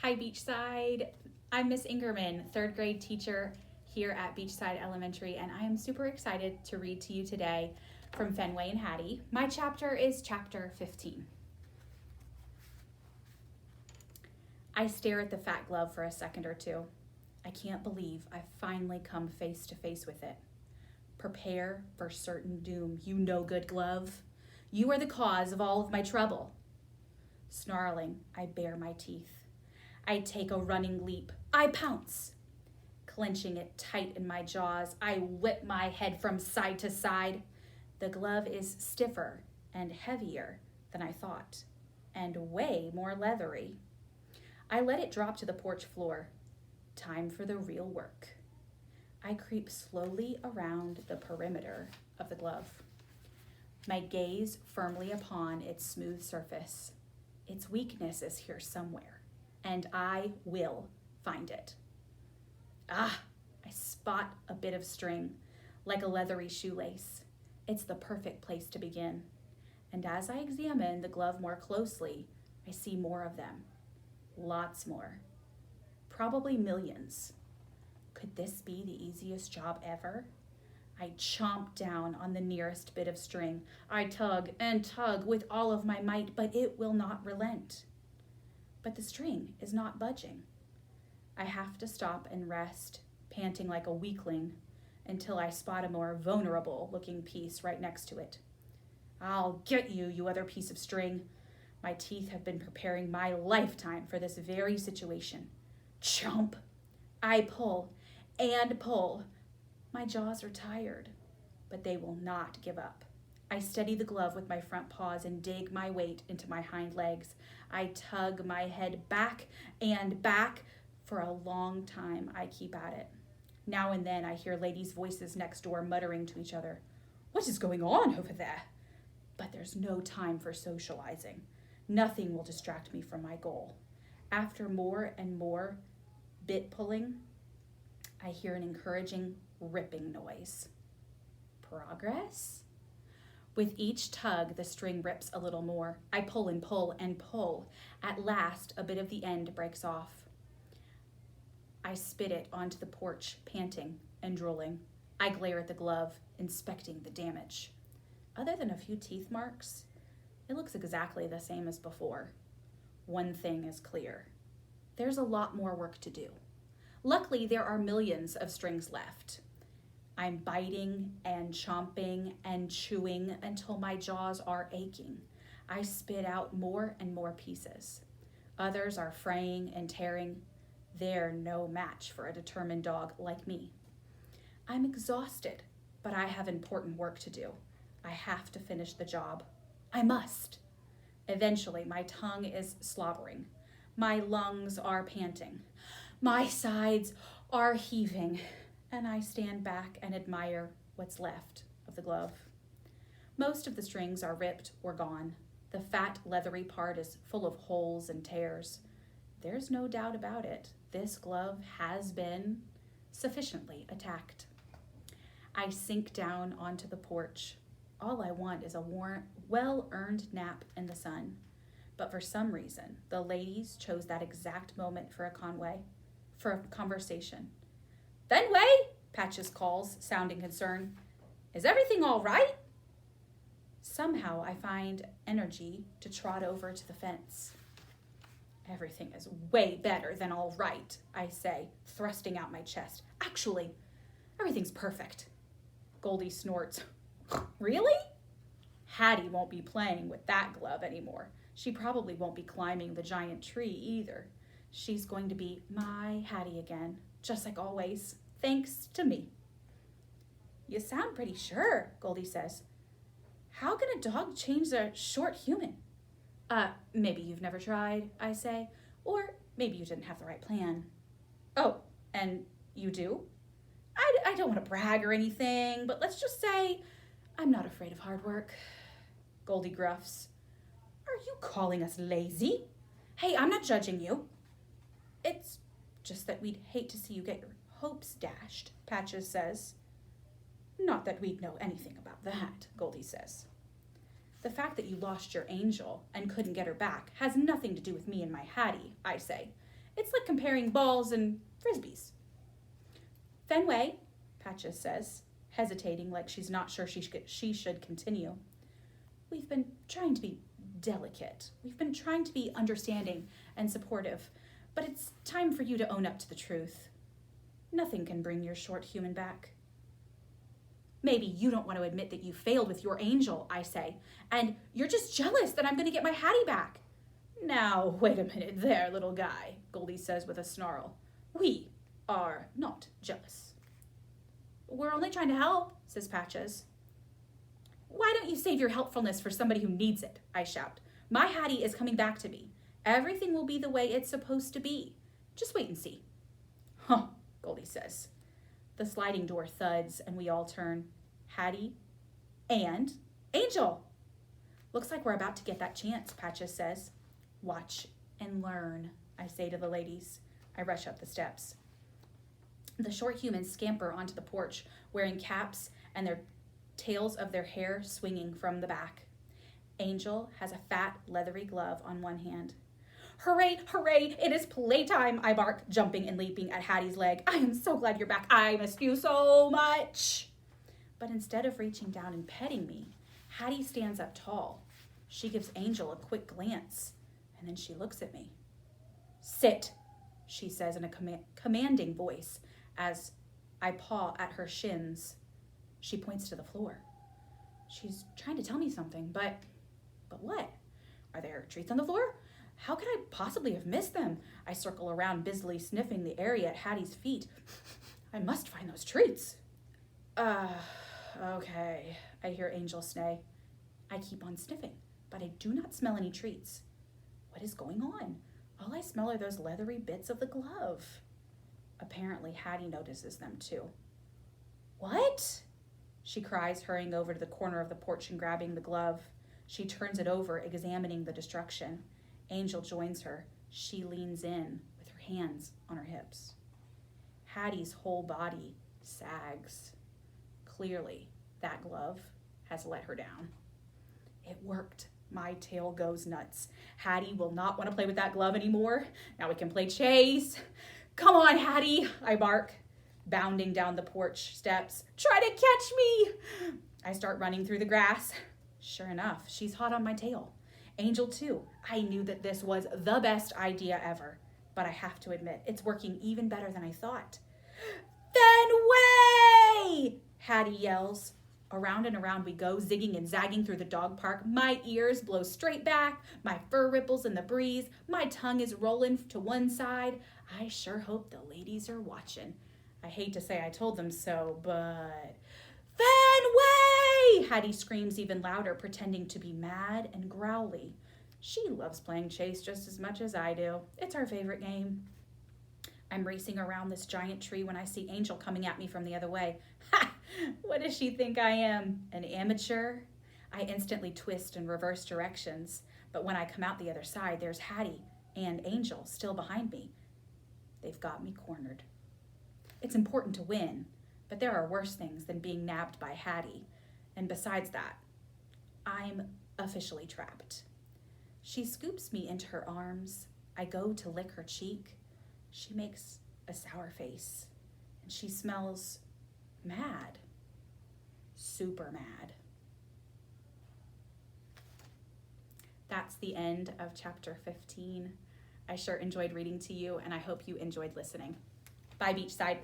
Hi, Beachside. I'm Miss Ingerman, third grade teacher here at Beachside Elementary, and I am super excited to read to you today from Fenway and Hattie. My chapter is chapter 15. I stare at the fat glove for a second or two. I can't believe I've finally come face to face with it. Prepare for certain doom, you no good glove. You are the cause of all of my trouble. Snarling, I bare my teeth. I take a running leap. I pounce. Clenching it tight in my jaws, I whip my head from side to side. The glove is stiffer and heavier than I thought, and way more leathery. I let it drop to the porch floor. Time for the real work. I creep slowly around the perimeter of the glove, my gaze firmly upon its smooth surface. Its weakness is here somewhere, and I will find it. I spot a bit of string, like a leathery shoelace. It's the perfect place to begin. And as I examine the glove more closely, I see more of them. Lots more. Probably millions. Could this be the easiest job ever? I chomp down on the nearest bit of string. I tug and tug with all of my might, but it will not relent. But the string is not budging. I have to stop and rest, panting like a weakling, until I spot a more vulnerable-looking piece right next to it. I'll get you, you other piece of string. My teeth have been preparing my lifetime for this very situation. Chomp! I pull and pull. My jaws are tired, but they will not give up. I steady the glove with my front paws and dig my weight into my hind legs. I tug my head back and back. For a long time, I keep at it. Now and then, I hear ladies' voices next door muttering to each other. What is going on over there? But there's no time for socializing. Nothing will distract me from my goal. After more and more bit pulling, I hear an encouraging ripping noise. Progress? With each tug, the string rips a little more. I pull and pull and pull. At last, a bit of the end breaks off. I spit it onto the porch, panting and drooling. I glare at the glove, inspecting the damage. Other than a few teeth marks, it looks exactly the same as before. One thing is clear. There's a lot more work to do. Luckily, there are millions of strings left. I'm biting and chomping and chewing until my jaws are aching. I spit out more and more pieces. Others are fraying and tearing. They're no match for a determined dog like me. I'm exhausted, but I have important work to do. I have to finish the job. I must. Eventually, my tongue is slobbering. My lungs are panting. My sides are heaving, and I stand back and admire what's left of the glove. Most of the strings are ripped or gone. The fat, leathery part is full of holes and tears. There's no doubt about it. This glove has been sufficiently attacked. I sink down onto the porch. All I want is a well-earned nap in the sun. But for some reason, the ladies chose that exact moment for a conversation. Fenway, Patches calls, sounding concerned. Is everything all right? Somehow I find energy to trot over to the fence. Everything is way better than all right, I say, thrusting out my chest. Actually, everything's perfect. Goldie snorts. Really? Hattie won't be playing with that glove anymore. She probably won't be climbing the giant tree either. She's going to be my Hattie again, just like always, thanks to me. You sound pretty sure, Goldie says. How can a dog change a short human? Maybe you've never tried, I say, or maybe you didn't have the right plan. Oh, and you do? I don't want to brag or anything, but let's just say I'm not afraid of hard work. Goldie gruffs. Are you calling us lazy? Hey, I'm not judging you. It's just that we'd hate to see you get your hopes dashed, Patches says. Not that we'd know anything about that, Goldie says. The fact that you lost your angel and couldn't get her back has nothing to do with me and my Hattie, I say. It's like comparing balls and frisbees. Fenway, Patches says, hesitating like she's not sure she should continue. We've been trying to be delicate. We've been trying to be understanding and supportive, but it's time for you to own up to the truth. Nothing can bring your short human back. Maybe you don't want to admit that you failed with your angel, I say, and you're just jealous that I'm going to get my Hattie back. Now, wait a minute there, little guy, Goldie says with a snarl. We are not jealous. We're only trying to help, says Patches. Why don't you save your helpfulness for somebody who needs it, I shout. My Hattie is coming back to me. Everything will be the way it's supposed to be. Just wait and see. Huh, Goldie says. The sliding door thuds and we all turn. Hattie and Angel. Looks like we're about to get that chance, Patches says. Watch and learn, I say to the ladies. I rush up the steps. The short humans scamper onto the porch, wearing caps and their tails of their hair swinging from the back. Angel has a fat, leathery glove on one hand. Hooray, hooray, it is playtime, I bark, jumping and leaping at Hattie's leg. I am so glad you're back. I missed you so much. But instead of reaching down and petting me, Hattie stands up tall. She gives Angel a quick glance, and then she looks at me. Sit, she says in a commanding voice as I paw at her shins. She points to the floor. She's trying to tell me something, but what? Are there treats on the floor? How could I possibly have missed them? I circle around, busily sniffing the area at Hattie's feet. I must find those treats. Okay, I hear Angel snay. I keep on sniffing, but I do not smell any treats. What is going on? All I smell are those leathery bits of the glove. Apparently, Hattie notices them too. What? She cries, hurrying over to the corner of the porch and grabbing the glove. She turns it over, examining the destruction. Angel joins her. She leans in with her hands on her hips. Hattie's whole body sags. Clearly, that glove has let her down. It worked. My tail goes nuts. Hattie will not want to play with that glove anymore. Now we can play chase. Come on, Hattie, I bark, bounding down the porch steps. Try to catch me. I start running through the grass. Sure enough, she's hot on my tail. Angel too. I knew that this was the best idea ever, but I have to admit, it's working even better than I thought. Fenway! Hattie yells. Around and around we go, zigging and zagging through the dog park. My ears blow straight back, my fur ripples in the breeze, my tongue is rolling to one side. I sure hope the ladies are watching. I hate to say I told them so, but... Fenway! Hattie screams even louder, pretending to be mad and growly. She loves playing chase just as much as I do. It's our favorite game. I'm racing around this giant tree when I see Angel coming at me from the other way. Ha! What does she think I am? An amateur? I instantly twist and reverse directions, but when I come out the other side, there's Hattie and Angel still behind me. They've got me cornered. It's important to win, but there are worse things than being nabbed by Hattie. And besides that, I'm officially trapped. She scoops me into her arms. I go to lick her cheek. She makes a sour face, and she smells mad. Super mad. That's the end of chapter 15. I sure enjoyed reading to you, and I hope you enjoyed listening. Bye, Beachside.